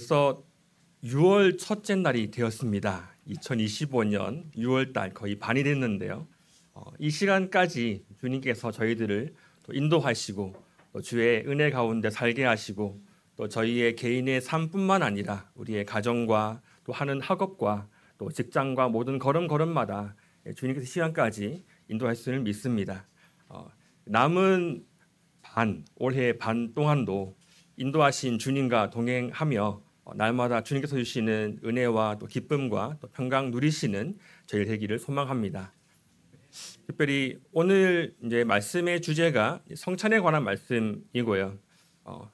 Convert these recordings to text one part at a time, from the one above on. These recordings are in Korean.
벌써 6월 첫째 날이 되었습니다. 2025년 6월 달 거의 반이 됐는데요. 이 시간까지 주님께서 저희들을 또 인도하시고 또 주의 은혜 가운데 살게 하시고 또 저희의 개인의 삶뿐만 아니라 우리의 가정과 또 하는 학업과 또 직장과 모든 걸음걸음마다 주님께서 시간까지 인도하실 줄 믿습니다. 남은 올해 반 동안도 인도하신 주님과 동행하며 날마다 주님께서 주시는 은혜와 또 기쁨과 또 평강 누리시는 저희 되기를 소망합니다. 특별히 오늘 이제 말씀의 주제가 성찬에 관한 말씀이고요.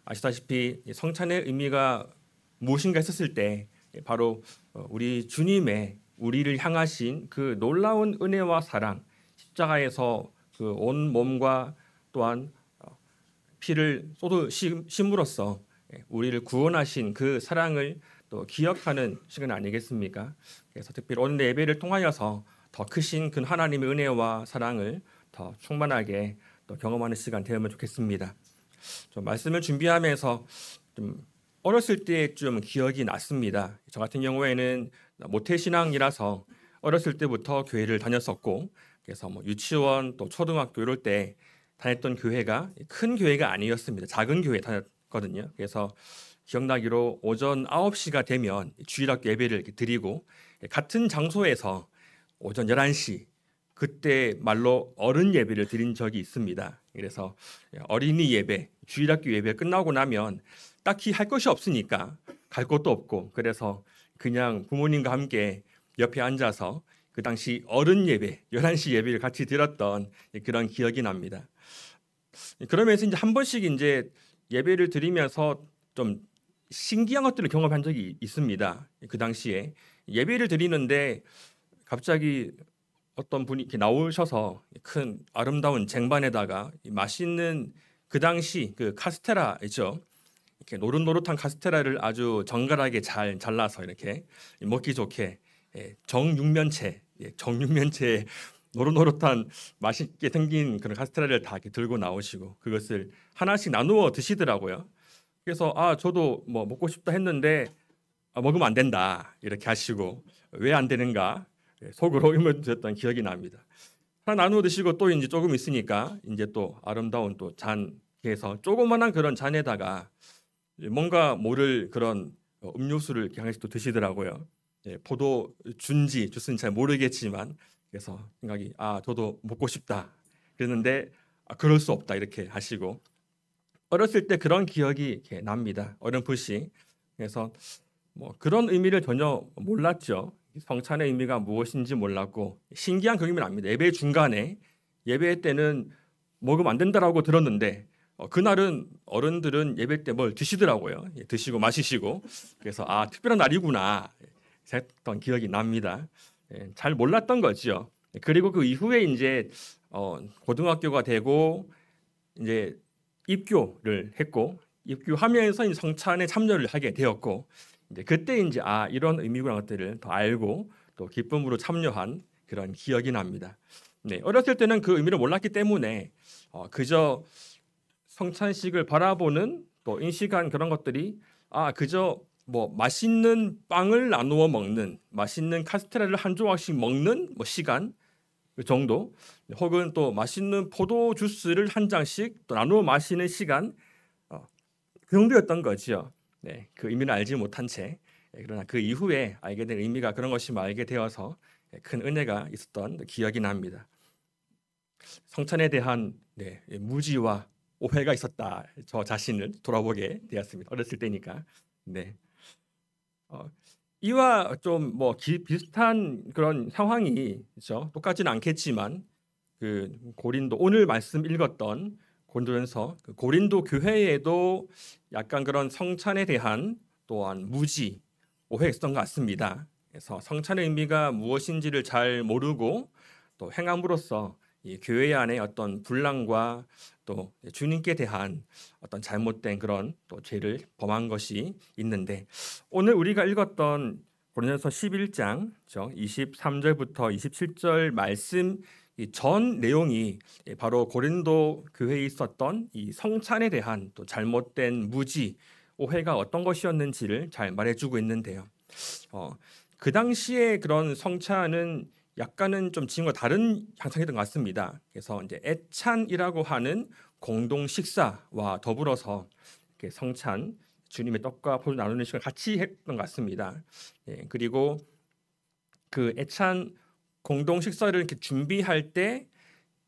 아시다시피 성찬의 의미가 무엇인가 했었을 때 바로 우리 주님의 우리를 향하신 그 놀라운 은혜와 사랑, 십자가에서 그 온 몸과 또한 피를 쏟으심으로써 우리를 구원하신 그 사랑을 또 기억하는 시간 아니겠습니까? 그래서 특별히 오늘 예배를 통하여서 더 크신 그 하나님의 은혜와 사랑을 더 충만하게 또 경험하는 시간 되면 좋겠습니다. 좀 말씀을 준비하면서 좀 어렸을 때 좀 기억이 났습니다. 저 같은 경우에는 모태신앙이라서 어렸을 때부터 교회를 다녔었고, 그래서 뭐 유치원 또 초등학교 이럴 때 다녔던 교회가 큰 교회가 아니었습니다. 작은 교회 다녔거든요. 그래서 기억나기로 오전 9시가 되면 주일학교 예배를 드리고 같은 장소에서 오전 11시 그때 말로 어른 예배를 드린 적이 있습니다. 그래서 어린이 예배, 주일학교 예배 끝나고 나면 딱히 할 것이 없으니까 갈 곳도 없고 그래서 그냥 부모님과 함께 옆에 앉아서 그 당시 어른 예배, 11시 예배를 같이 드렸던 그런 기억이 납니다. 그러면서 이제 한 번씩 이제 예배를 드리면서 좀 신기한 것들을 경험한 적이 있습니다. 그 당시에 예배를 드리는데 갑자기 어떤 분이 이렇게 나오셔서 큰 아름다운 쟁반에다가 맛있는 그 당시 그 카스테라 있죠. 이렇게 노릇노릇한 카스테라를 아주 정갈하게 잘 잘라서 이렇게 먹기 좋게 정육면체 노릇노릇한 맛있게 생긴 그런 카스테라를 다 이렇게 들고 나오시고 그것을 하나씩 나누어 드시더라고요. 그래서 저도 뭐 먹고 싶다 했는데 먹으면 안 된다 이렇게 하시고 왜 안 되는가 속으로 의문 드렸던 기억이 납니다. 하나 나누어 드시고 또 이제 조금 있으니까 이제 또 아름다운 또 잔에서 조그만한 그런 잔에다가 뭔가 모를 그런 음료수를 이렇게 하나씩 또 드시더라고요. 포도 주스는 잘 모르겠지만 그래서 생각이 저도 먹고 싶다 그랬는데 그럴 수 없다 이렇게 하시고 어렸을 때 그런 기억이 이렇게 납니다. 어렴풋이. 그래서 뭐 그런 의미를 전혀 몰랐죠. 성찬의 의미가 무엇인지 몰랐고 신기한 경험이 납니다. 예배 중간에 예배 때는 먹으면 안 된다라고 들었는데 그날은 어른들은 예배 때 뭘 드시더라고요. 드시고 마시시고 그래서 특별한 날이구나 했던 기억이 납니다. 잘 몰랐던 거죠. 그리고 그 이후에 이제 고등학교가 되고 이제 입교를 했고 입교하면서 이제 성찬에 참여를 하게 되었고 이제 그때 이제 이런 의미구나 것들을 더 알고 또 기쁨으로 참여한 그런 기억이 납니다. 네, 어렸을 때는 그 의미를 몰랐기 때문에 그저 성찬식을 바라보는 또 인식한 그런 것들이 그저 뭐 맛있는 빵을 나누어 먹는 맛있는 카스테라를 한 조각씩 먹는 뭐 시간 그 정도 혹은 또 맛있는 포도 주스를 한 잔씩 또 나누어 마시는 시간 그 정도였던 거죠. 네, 그 의미를 알지 못한 채 그러나 그 이후에 알게 된 의미가 그런 것임을 알게 되어서 큰 은혜가 있었던 기억이 납니다. 성찬에 대한 무지와 오해가 있었다. 저 자신을 돌아보게 되었습니다. 어렸을 때니까. 네. 이와 좀 뭐 비슷한 그런 상황이 그렇죠. 똑같지는 않겠지만 그 고린도 오늘 말씀 읽었던 고린도전서 그 고린도 교회에도 약간 그런 성찬에 대한 또한 무지 오해가 있었던 것 같습니다. 그래서 성찬의 의미가 무엇인지를 잘 모르고 또 행함으로써 이 교회 안에 어떤 분란과 또 주님께 대한 어떤 잘못된 그런 또 죄를 범한 것이 있는데 오늘 우리가 읽었던 고린도전서 11장 23절부터 27절 말씀 전 내용이 바로 고린도 교회에 있었던 이 성찬에 대한 또 잘못된 무지 오해가 어떤 것이었는지를 잘 말해주고 있는데요. 그 당시에 그런 성찬은 약간은 좀 지금과 다른 형상이었던 것 같습니다. 그래서 이제 애찬이라고 하는 공동 식사와 더불어서 이렇게 성찬, 주님의 떡과 포도 나누는 시간 같이 했던 것 같습니다. 예, 그리고 그 애찬 공동 식사를 이렇게 준비할 때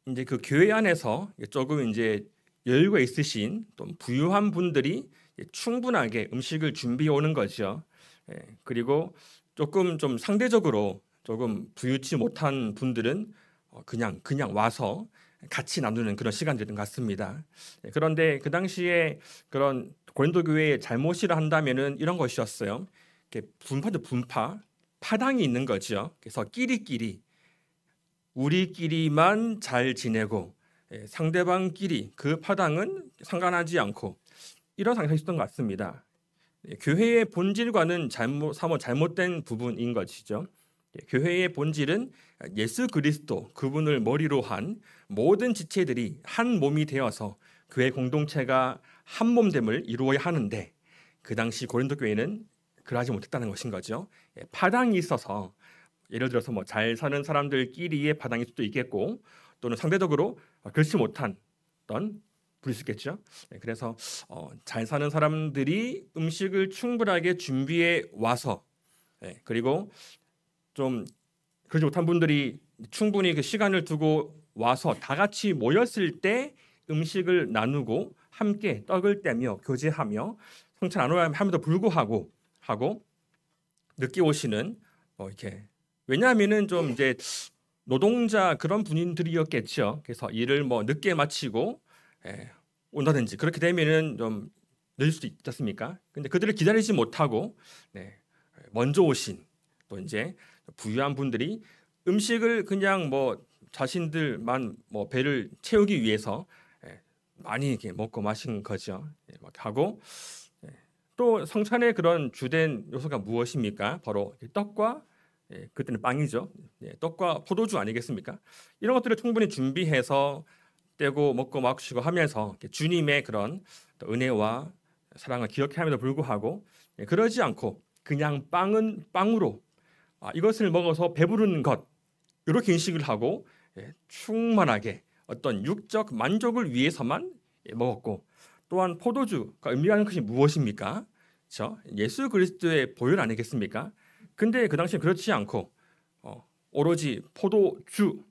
이제 그 교회 안에서 조금 이제 여유가 있으신 또 부유한 분들이 충분하게 음식을 준비해 오는 거죠. 예, 그리고 조금 좀 상대적으로 조금 부유치 못한 분들은 그냥 와서 같이 나누는 그런 시간들인 것 같습니다. 예, 그런데 그 당시에 그런 고린도 교회의 잘못이라 한다면은 이런 것이었어요. 분파, 파당이 있는 거죠. 그래서 끼리끼리 우리끼리만 잘 지내고 상대방끼리 그 파당은 상관하지 않고 이런 상황이 있었던 것 같습니다. 교회의 본질과는 잘못된 부분인 것이죠. 교회의 본질은 예수 그리스도 그분을 머리로 한 모든 지체들이 한 몸이 되어서 교회 공동체가 한 몸됨을 이루어야 하는데 그 당시 고린도 교회는 그러하지 못했다는 것인 거죠. 파당이 있어서 예를 들어서 뭐 잘 사는 사람들끼리의 파당일 수도 있겠고 또는 상대적으로 그렇지 못한 어떤 부를 수 있겠죠. 그래서 잘 사는 사람들이 음식을 충분하게 준비해 와서 그리고 좀 그렇지 못한 분들이 충분히 그 시간을 두고 와서 다 같이 모였을 때 음식을 나누고 함께 떡을 떼며 교제하며 성찬 나눠야 함에도 불구하고 하고 늦게 오시는 이렇게 왜냐하면은 좀 이제 노동자 그런 분들이었겠죠. 그래서 일을 뭐 늦게 마치고 온다든지 그렇게 되면은 좀 늦을 수도 있지 않습니까? 근데 그들을 기다리지 못하고 먼저 오신 또 이제 부유한 분들이 음식을 그냥 뭐 자신들만 뭐 배를 채우기 위해서 많이 이렇게 먹고 마신 거죠. 하고 또 성찬의 그런 주된 요소가 무엇입니까? 바로 떡과 그때는 빵이죠. 떡과 포도주 아니겠습니까? 이런 것들을 충분히 준비해서 떼고 먹고 마시고 하면서 주님의 그런 은혜와 사랑을 기억함에도 불구하고 그러지 않고 그냥 빵은 빵으로 이것을 먹어서 배부르는 것 이렇게 인식을 하고 충만하게 어떤 육적 만족을 위해서만 먹었고 또한 포도주가 의미하는 것이 무엇입니까? 그렇죠? 예수 그리스도의 보혈 아니겠습니까? 근데 그 당시에 그렇지 않고 오로지 포도주,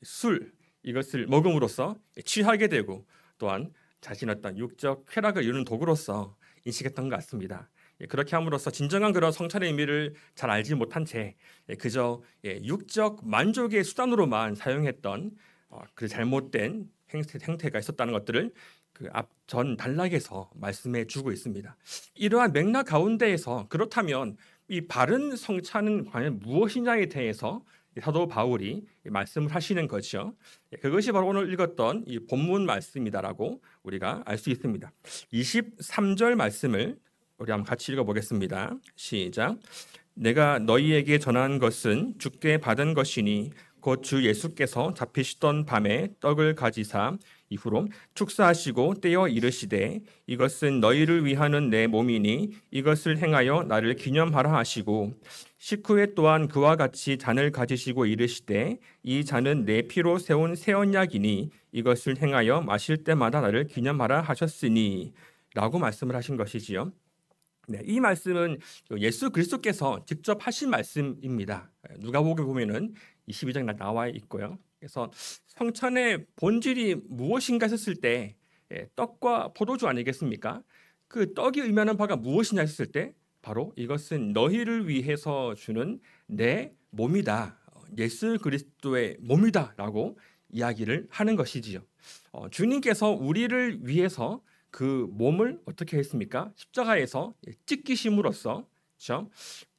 술 이것을 먹음으로써 취하게 되고 또한 자신의 어떤 육적 쾌락을 이루는 도구로서 인식했던 것 같습니다. 그렇게 함으로써 진정한 그런 성찬의 의미를 잘 알지 못한 채 그저 육적 만족의 수단으로만 사용했던 그 잘못된 행태가 있었다는 것들을 그 앞전 단락에서 말씀해 주고 있습니다. 이러한 맥락 가운데에서 그렇다면 이 바른 성찬은 과연 무엇이냐에 대해서 사도 바울이 말씀을 하시는 거죠. 그것이 바로 오늘 읽었던 이 본문 말씀이다라고 우리가 알 수 있습니다. 23절 말씀을 우리 한번 같이 읽어보겠습니다. 시작. 내가 너희에게 전한 것은 주께 받은 것이니 곧 주 예수께서 잡히시던 밤에 떡을 가지사 이후로 축사하시고 떼어 이르시되 이것은 너희를 위하는 내 몸이니 이것을 행하여 나를 기념하라 하시고 식후에 또한 그와 같이 잔을 가지시고 이르시되 이 잔은 내 피로 세운 새 언약이니 이것을 행하여 마실 때마다 나를 기념하라 하셨으니 라고 말씀을 하신 것이지요. 이 말씀은 예수 그리스도께서 직접 하신 말씀입니다. 누가복음 보면은 22장에 나와 있고요. 그래서 성찬의 본질이 무엇인가 했을 때 떡과 포도주 아니겠습니까? 그 떡이 의미하는 바가 무엇이냐 했을 때 바로 이것은 너희를 위해서 주는 내 몸이다. 예수 그리스도의 몸이다라고 이야기를 하는 것이지요. 주님께서 우리를 위해서 그 몸을 어떻게 했습니까? 십자가에서 찢기심으로써 그렇죠?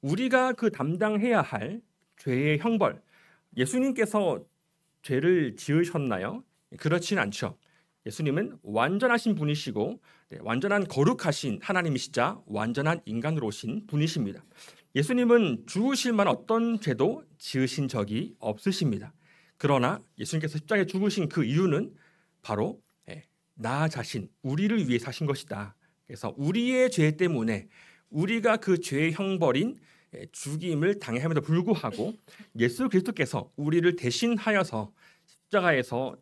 우리가 그 담당해야 할 죄의 형벌 예수님께서 죄를 지으셨나요? 그렇지는 않죠. 예수님은 완전하신 분이시고 완전한 거룩하신 하나님이시자 완전한 인간으로 오신 분이십니다. 예수님은 죽으실 만한 어떤 죄도 지으신 적이 없으십니다. 그러나 예수님께서 십자가에 죽으신 그 이유는 바로 나 자신, 우리를 위해 사신 것이다. 그래서 우리의 죄 때문에 우리가 그 죄의 형벌인 죽임을 당함에도 불구하고 예수 그리스도께서 우리를 대신하여서 십자가에서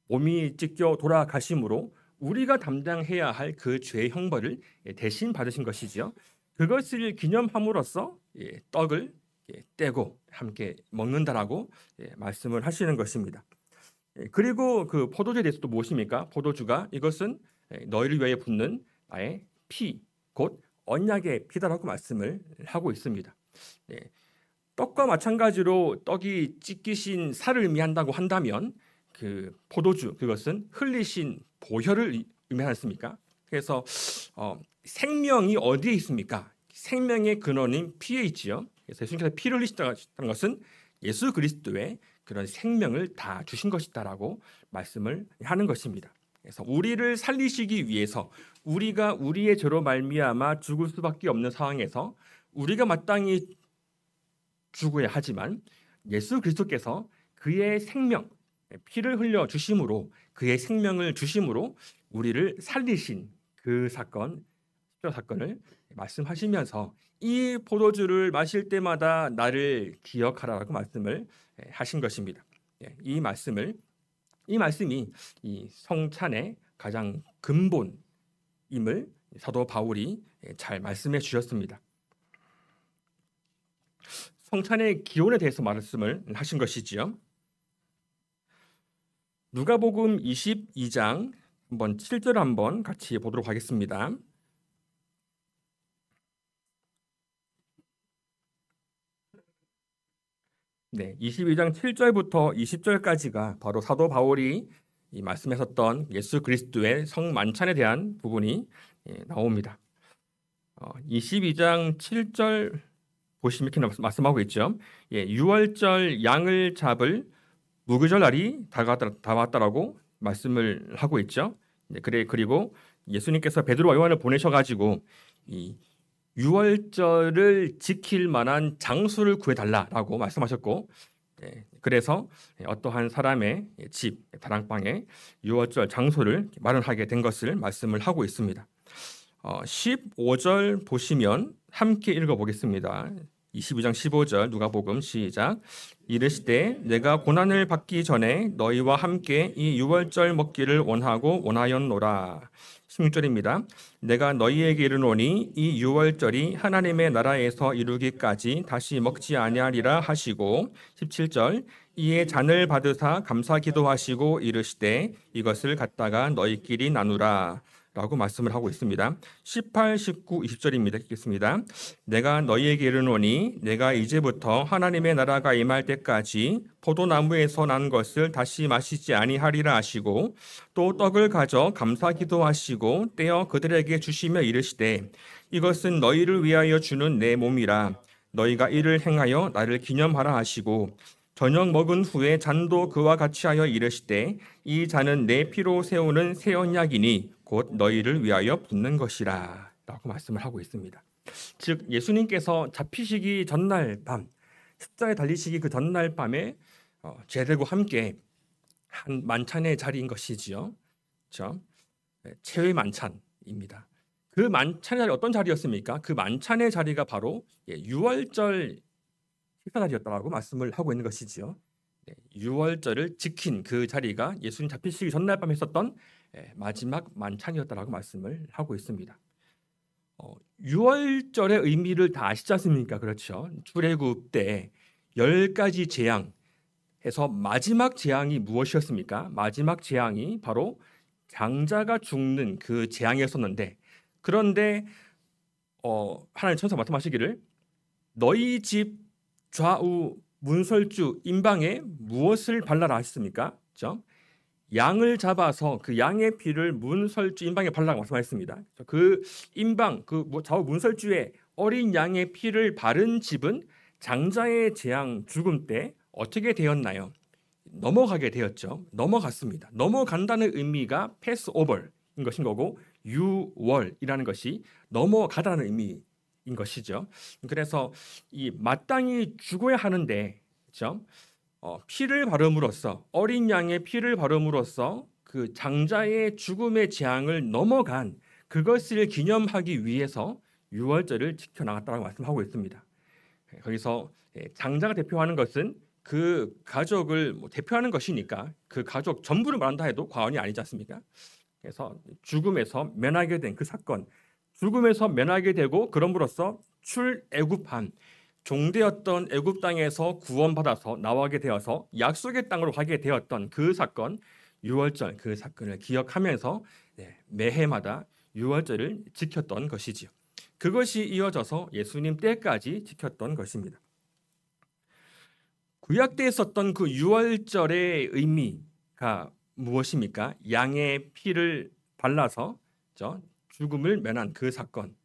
몸이 찢겨 돌아가심으로 우리가 담당해야 할 그 죄의 형벌을 대신 받으신 것이지요. 그것을 기념함으로써 떡을 떼고 함께 먹는다라고 말씀을 하시는 것입니다. 그리고 그 포도주에 대해서도 무엇입니까? 포도주가 이것은 너희를 위하여 붓는 나의 피, 곧 언약의 피다라고 말씀을 하고 있습니다. 떡과 마찬가지로 떡이 찢기신 살을 의미한다고 한다면 그 포도주 그것은 흘리신 보혈을 의미하지 않습니까? 그래서 생명이 어디에 있습니까? 생명의 근원인 피에 있지요. 그래서 예수님께서 피를 흘리셨다는 것은 예수 그리스도의 그런 생명을 다 주신 것이다라고 말씀을 하는 것입니다. 그래서 우리를 살리시기 위해서 우리가 우리의 죄로 말미암아 죽을 수밖에 없는 상황에서 우리가 마땅히 죽어야 하지만 예수 그리스도께서 그의 생명, 피를 흘려 주심으로 그의 생명을 주심으로 우리를 살리신 그 사건을 말씀하시면서 이 포도주를 마실 때마다 나를 기억하라고 말씀을 하신 것입니다. 이 말씀이 이 성찬의 가장 근본임을 사도 바울이 잘 말씀해 주셨습니다. 성찬의 기원에 대해서 말씀을 하신 것이지요. 누가복음 22장 7절 한번 같이 보도록 하겠습니다. 네, 22장 7절부터 20절까지가 바로 사도 바울이 이 말씀하셨던 예수 그리스도의 성만찬에 대한 부분이 나옵니다. 22장 7절 보시면 이렇게 말씀하고 있죠. 유월절 양을 잡을 무교절 날이 다가왔다라고 말씀을 하고 있죠. 그리고 예수님께서 베드로와 요한을 보내셔가지고 이 유월절을 지킬 만한 장소를 구해달라라고 말씀하셨고, 그래서 어떠한 사람의 집, 다락방에 유월절 장소를 마련하게 된 것을 말씀을 하고 있습니다. 15절 보시면 함께 읽어보겠습니다. 22장 15절 누가복음 시작. 이르시되 내가 고난을 받기 전에 너희와 함께 이 유월절 먹기를 원하였노라. 16절입니다. 내가 너희에게 이르노니 이 유월절이 하나님의 나라에서 이루기까지 다시 먹지 아니하리라 하시고 17절 이에 잔을 받으사 감사 기도하시고 이르시되 이것을 갖다가 너희끼리 나누라. 라고 말씀을 하고 있습니다. 18, 19, 20절입니다. 읽겠습니다. 내가 너희에게 이르노니 내가 이제부터 하나님의 나라가 임할 때까지 포도나무에서 난 것을 다시 마시지 아니하리라 하시고 또 떡을 가져 감사 기도하시고 떼어 그들에게 주시며 이르시되 이것은 너희를 위하여 주는 내 몸이라 너희가 이를 행하여 나를 기념하라 하시고 저녁 먹은 후에 잔도 그와 같이 하여 이르시되 이 잔은 내 피로 세우는 새 언약이니 곧 너희를 위하여 붓는 것이라 라고 말씀을 하고 있습니다. 즉 예수님께서 잡히시기 전날 밤 십자가에 달리시기 그 전날 밤에 제들과 함께 한 만찬의 자리인 것이지요. 그렇죠? 최후의 만찬입니다. 그 만찬의 자리 어떤 자리였습니까? 그 만찬의 자리가 바로 유월절 식사 자리였다고 말씀을 하고 있는 것이지요. 유월절을 지킨 그 자리가 예수님 잡히시기 전날 밤에 있었던 마지막 만찬이었다라고 말씀을 하고 있습니다. 유월절의 의미를 다 아시지 않습니까? 그렇죠. 출애굽 때 10가지 재앙에서 마지막 재앙이 무엇이었습니까? 마지막 재앙이 바로 장자가 죽는 그 재앙이었었는데 그런데 하나님 천사 말씀하시기를 너희 집 좌우 문설주 임방에 무엇을 발라라 하셨습니까? 그렇죠? 양을 잡아서 그 양의 피를 문설주 임방에 발라라고 말씀하셨습니다. 그 임방, 그 좌우 문설주에 어린 양의 피를 바른 집은 장자의 재앙 죽음 때 어떻게 되었나요? 넘어가게 되었죠. 넘어갔습니다. 넘어간다는 의미가 패스오버인 것인 거고 유월이라는 것이 넘어가다는 의미인 것이죠. 그래서 이 마땅히 죽어야 하는데, 그렇죠? 피를 바름으로써 어린 양의 피를 바름으로써 그 장자의 죽음의 재앙을 넘어간 그것을 기념하기 위해서 유월절을 지켜나갔다고 말씀하고 있습니다. 거기서 장자가 대표하는 것은 그 가족을 대표하는 것이니까 그 가족 전부를 말한다 해도 과언이 아니지 않습니까? 그래서 죽음에서 면하게 된 그 사건, 죽음에서 면하게 되고 그럼으로써 출애굽한 종되었던 애굽 땅에서 구원받아서 나오게 되어서 약속의 땅으로 가게 되었던 그 사건, 유월절 그 사건을 기억하면서 매해마다 유월절을 지켰던 것이지요. 그것이 이어져서 예수님 때까지 지켰던 것입니다. 구약 때에 썼던 그 유월절의 의미가 무엇입니까? 양의 피를 발라서 죽음을 면한 그 사건.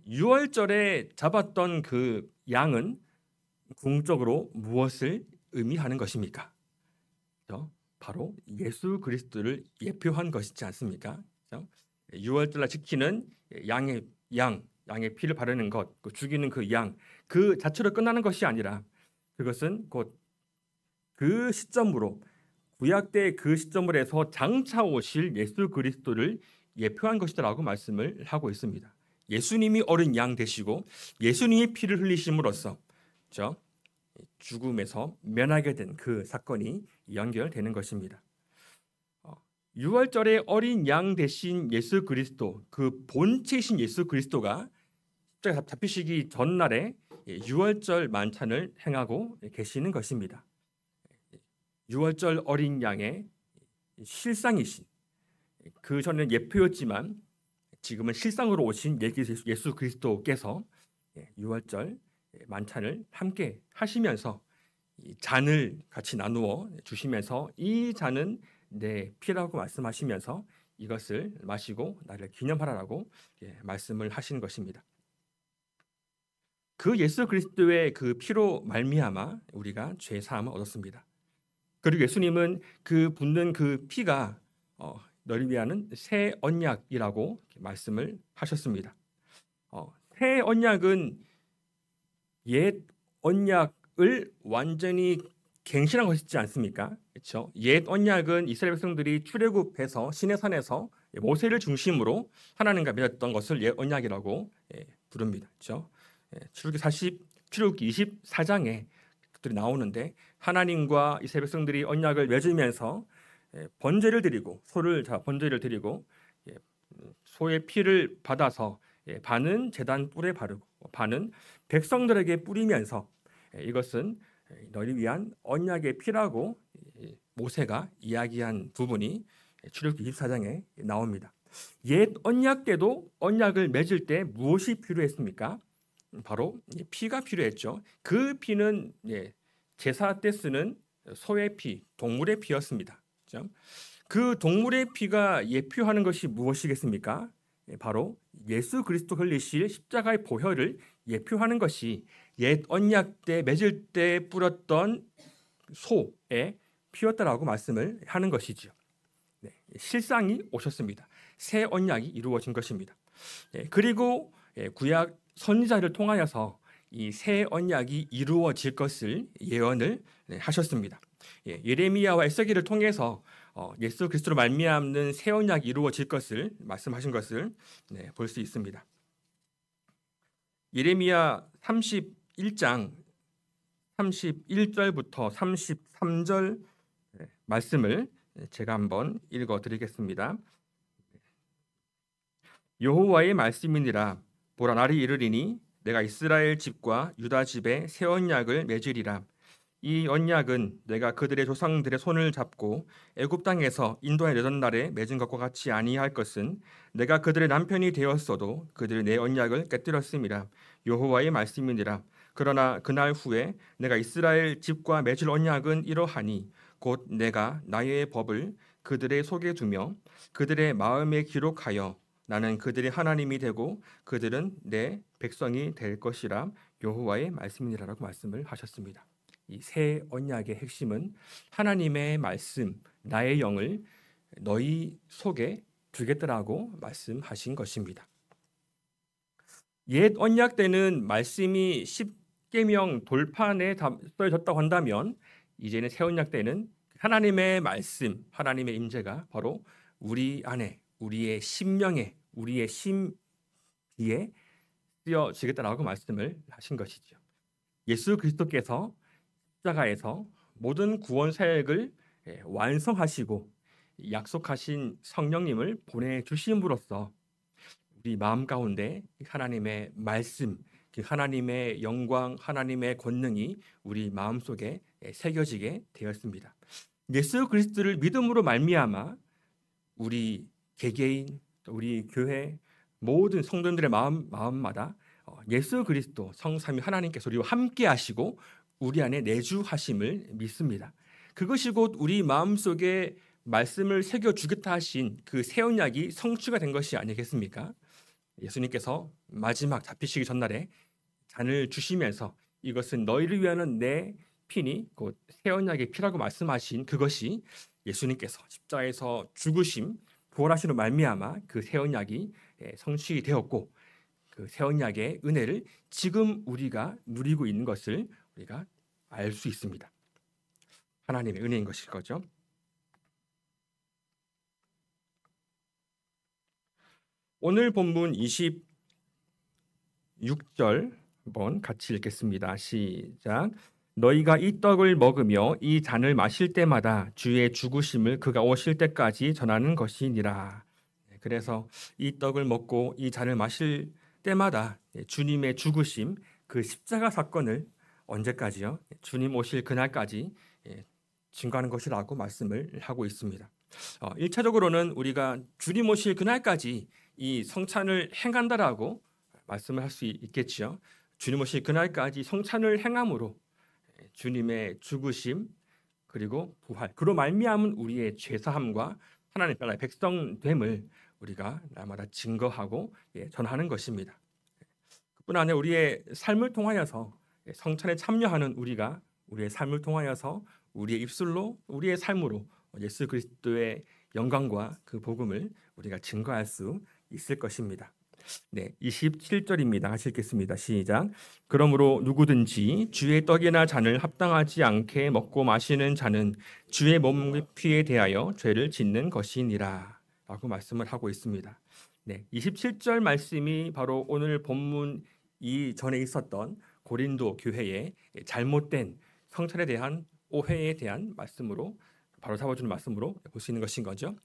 유월절에 잡았던 그 양은 궁극적으로 무엇을 의미하는 것입니까? 바로 예수 그리스도를 예표한 것이지 않습니까? 유월절날 지키는 양의 피를 바르는 것, 죽이는 그 양, 그 자체로 끝나는 것이 아니라 그것은 곧 그 시점으로 구약 때 그 시점을 해서 장차 오실 예수 그리스도를 예표한 것이다라고 말씀을 하고 있습니다. 예수님이 어린 양 되시고 예수님이 피를 흘리심으로써 죽음에서 면하게 된 그 사건이 연결되는 것입니다. 유월절의 어린 양 대신 예수 그리스도, 그 본체이신 예수 그리스도가 십자가에 잡히시기 전날에 유월절 만찬을 행하고 계시는 것입니다. 유월절 어린 양의 실상이신, 그 전에는 예표였지만 지금은 실상으로 오신 예수 그리스도께서 유월절 만찬을 함께 하시면서 잔을 같이 나누어 주시면서 이 잔은 내 피라고 말씀하시면서 이것을 마시고 나를 기념하라라고 말씀을 하시는 것입니다. 그 예수 그리스도의 그 피로 말미암아 우리가 죄 사함을 얻었습니다. 그리고 예수님은 그 붓는 그 피가 너를 위하는 새 언약이라고 말씀을 하셨습니다. 새 언약은 옛 언약을 완전히 갱신한 것이지 않습니까? 그렇죠? 옛 언약은 이스라엘 백성들이 출애굽해서 시내산에서 모세를 중심으로 하나님과 맺었던 것을 옛 언약이라고 부릅니다. 그렇죠? 출애굽기 24장에 그들이 나오는데 하나님과 이스라엘 백성들이 언약을 맺으면서 번제를 드리고 번제를 드리고 소의 피를 받아서 반은 제단 뿔에 바르고 반은 백성들에게 뿌리면서 이것은 너희 위한 언약의 피라고 모세가 이야기한 부분이 출애굽기 24장에 나옵니다. 옛 언약 때도 언약을 맺을 때 무엇이 필요했습니까? 바로 피가 필요했죠. 그 피는 제사 때 쓰는 소의 피, 동물의 피였습니다. 그 동물의 피가 예표하는 것이 무엇이겠습니까? 바로 예수 그리스도 흘리실 십자가의 보혈을 예표하는 것이 옛 언약 때 맺을 때 뿌렸던 소의 피였다라고 말씀을 하는 것이지요. 실상이 오셨습니다. 새 언약이 이루어진 것입니다. 그리고 구약 선지자를 통하여서 이 새 언약이 이루어질 것을 예언을 하셨습니다. 예레미야와 에스겔을 통해서 예수 그리스도로 말미암는 새 언약이 이루어질 것을 말씀하신 것을 볼 수 있습니다. 예레미야 31장 31절부터 33절 말씀을 제가 한번 읽어드리겠습니다. 여호와의 말씀이니라. 보라, 날이 이르리니 내가 이스라엘 집과 유다 집에 새 언약을 맺으리라. 이 언약은 내가 그들의 조상들의 손을 잡고 애굽 땅에서 인도해 내던 날에 맺은 것과 같이 아니할 것은 내가 그들의 남편이 되었어도 그들이 내 언약을 깨뜨렸음이라. 여호와의 말씀이니라. 그러나 그날 후에 내가 이스라엘 집과 맺을 언약은 이러하니 곧 내가 나의 법을 그들의 속에 두며 그들의 마음에 기록하여 나는 그들의 하나님이 되고 그들은 내 백성이 될 것이라. 여호와의 말씀이니라라고 말씀을 하셨습니다. 이 새 언약의 핵심은 하나님의 말씀, 나의 영을 너희 속에 두겠다라고 말씀하신 것입니다. 옛 언약 때는 말씀이 십계명 돌판에 써졌다고 한다면 이제는 새 언약 때는 하나님의 말씀, 하나님의 임재가 바로 우리 안에, 우리의 심령에, 우리의 심비에 쓰여지겠다라고 말씀을 하신 것이죠. 예수 그리스도께서 십자가에서 모든 구원 사역을 완성하시고 약속하신 성령님을 보내주심으로써 우리 마음 가운데 하나님의 말씀, 그 하나님의 영광, 하나님의 권능이 우리 마음속에 새겨지게 되었습니다. 예수 그리스도를 믿음으로 말미암아 우리 개개인, 우리 교회 모든 성도들의 마음마다 예수 그리스도 성삼위 하나님께서 우리와 함께 하시고 우리 안에 내주하심을 믿습니다. 그것이 곧 우리 마음속에 말씀을 새겨주겠다 하신 그 새 언약이 성취가 된 것이 아니겠습니까? 예수님께서 마지막 잡히시기 전날에 잔을 주시면서 이것은 너희를 위하는 내 피니 곧 새 언약의 피라고 말씀하신 그것이 예수님께서 십자가에서 죽으심 부활하시는 말미암아 그 새 언약이 성취되었고 그 새 언약의 은혜를 지금 우리가 누리고 있는 것을 우리가 알 수 있습니다. 하나님의 은혜인 것일 거죠. 오늘 본문 26절 한번 같이 읽겠습니다. 시작. 너희가 이 떡을 먹으며 이 잔을 마실 때마다 주의 죽으심을 그가 오실 때까지 전하는 것이니라. 그래서 이 떡을 먹고 이 잔을 마실 때마다 주님의 죽으심, 그 십자가 사건을 언제까지요? 주님 오실 그날까지 증거하는 것이라고 말씀을 하고 있습니다. 1차적으로는 우리가 주님 오실 그날까지 이 성찬을 행한다라고 말씀을 할 수 있겠지요. 주님 오실 그날까지 성찬을 행함으로 주님의 죽으심 그리고 부활, 그로 말미암은 우리의 죄사함과 하나님 나라의 백성됨을 우리가 날마다 증거하고 전하는 것입니다. 그뿐 아니라 우리의 삶을 통하여서 성찬에 참여하는 우리가 우리의 삶을 통하여서 우리의 입술로 우리의 삶으로 예수 그리스도의 영광과 그 복음을 우리가 증거할 수 있을 것입니다. 27절입니다. 같이 읽겠습니다. 시작. 그러므로 누구든지 주의 떡이나 잔을 합당하지 않게 먹고 마시는 자는 주의 몸 피에 대하여 죄를 짓는 것이니라 라고 말씀을 하고 있습니다. 27절 말씀이 바로 오늘 본문 이전에 있었던 고린도 교회의 잘못된 성찬에 대한 오해에 대한 말씀으로 바로 잡아주는 말씀으로 볼 수 있는 것인 거죠.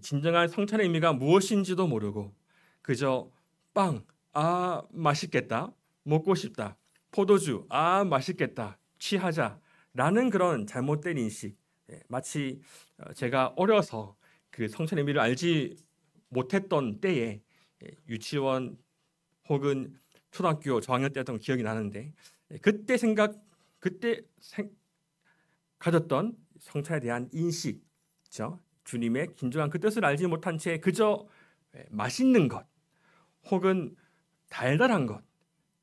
진정한 성찬의 의미가 무엇인지도 모르고 그저 빵, 아 맛있겠다, 먹고 싶다, 포도주, 아 맛있겠다, 취하자라는 그런 잘못된 인식. 마치 제가 어려서 그 성찬의 의미를 알지 못했던 때에 유치원 혹은 초등학교 저학년 때였던 기억이 나는데 그때 가졌던 성찬에 대한 인식, 그렇죠? 주님의 긴장한 그 뜻을 알지 못한 채 그저 맛있는 것 혹은 달달한 것,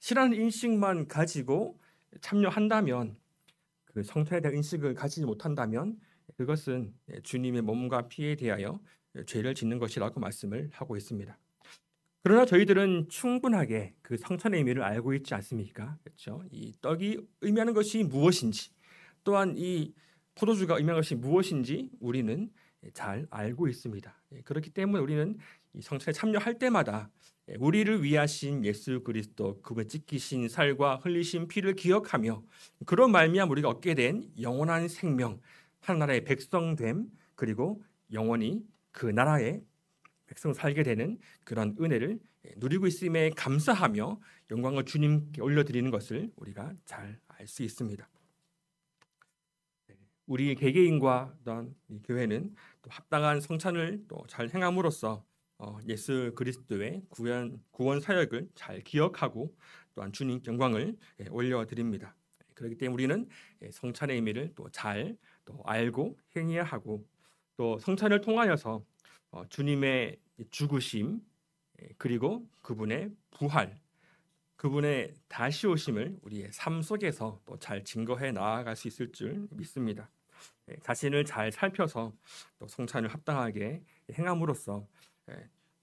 싫어하는 인식만 가지고 참여한다면 그 성찬에 대한 인식을 가지지 못한다면 그것은 주님의 몸과 피에 대하여 죄를 짓는 것이라고 말씀을 하고 있습니다. 그러나 저희들은 충분하게 그 성찬의 의미를 알고 있지 않습니까? 그렇죠? 이 떡이 의미하는 것이 무엇인지 또한 이 포도주가 의미하는 것이 무엇인지 우리는 잘 알고 있습니다. 그렇기 때문에 우리는 이 성찬에 참여할 때마다 우리를 위하신 예수 그리스도 그분의 찢기신 살과 흘리신 피를 기억하며 그런 말미암아 우리가 얻게 된 영원한 생명, 하나나라의 백성됨 그리고 영원히 그 나라의 백성 살게 되는 그런 은혜를 누리고 있음에 감사하며 영광을 주님께 올려드리는 것을 우리가 잘 알 수 있습니다. 우리 개개인과 또한 이 교회는 또 합당한 성찬을 또 잘 행함으로써 예수 그리스도의 구원 사역을 잘 기억하고 또한 주님 영광을 올려드립니다. 그렇기 때문에 우리는 성찬의 의미를 또 잘 또 알고 행해야 하고 또 성찬을 통하여서 주님의 죽으심 그리고 그분의 부활, 그분의 다시 오심을 우리의 삶 속에서 또 잘 증거해 나아갈 수 있을 줄 믿습니다. 자신을 잘 살펴서 또 성찬을 합당하게 행함으로써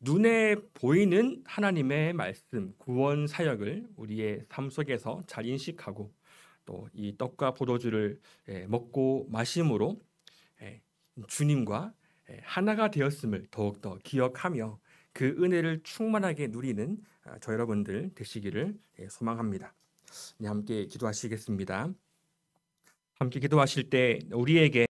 눈에 보이는 하나님의 말씀, 구원 사역을 우리의 삶 속에서 잘 인식하고 또 이 떡과 포도주를 먹고 마심으로 주님과 하나가 되었음을 더욱더 기억하며 그 은혜를 충만하게 누리는 저 여러분들 되시기를 소망합니다. 네, 함께 기도하시겠습니다. 함께 기도하실 때 우리에게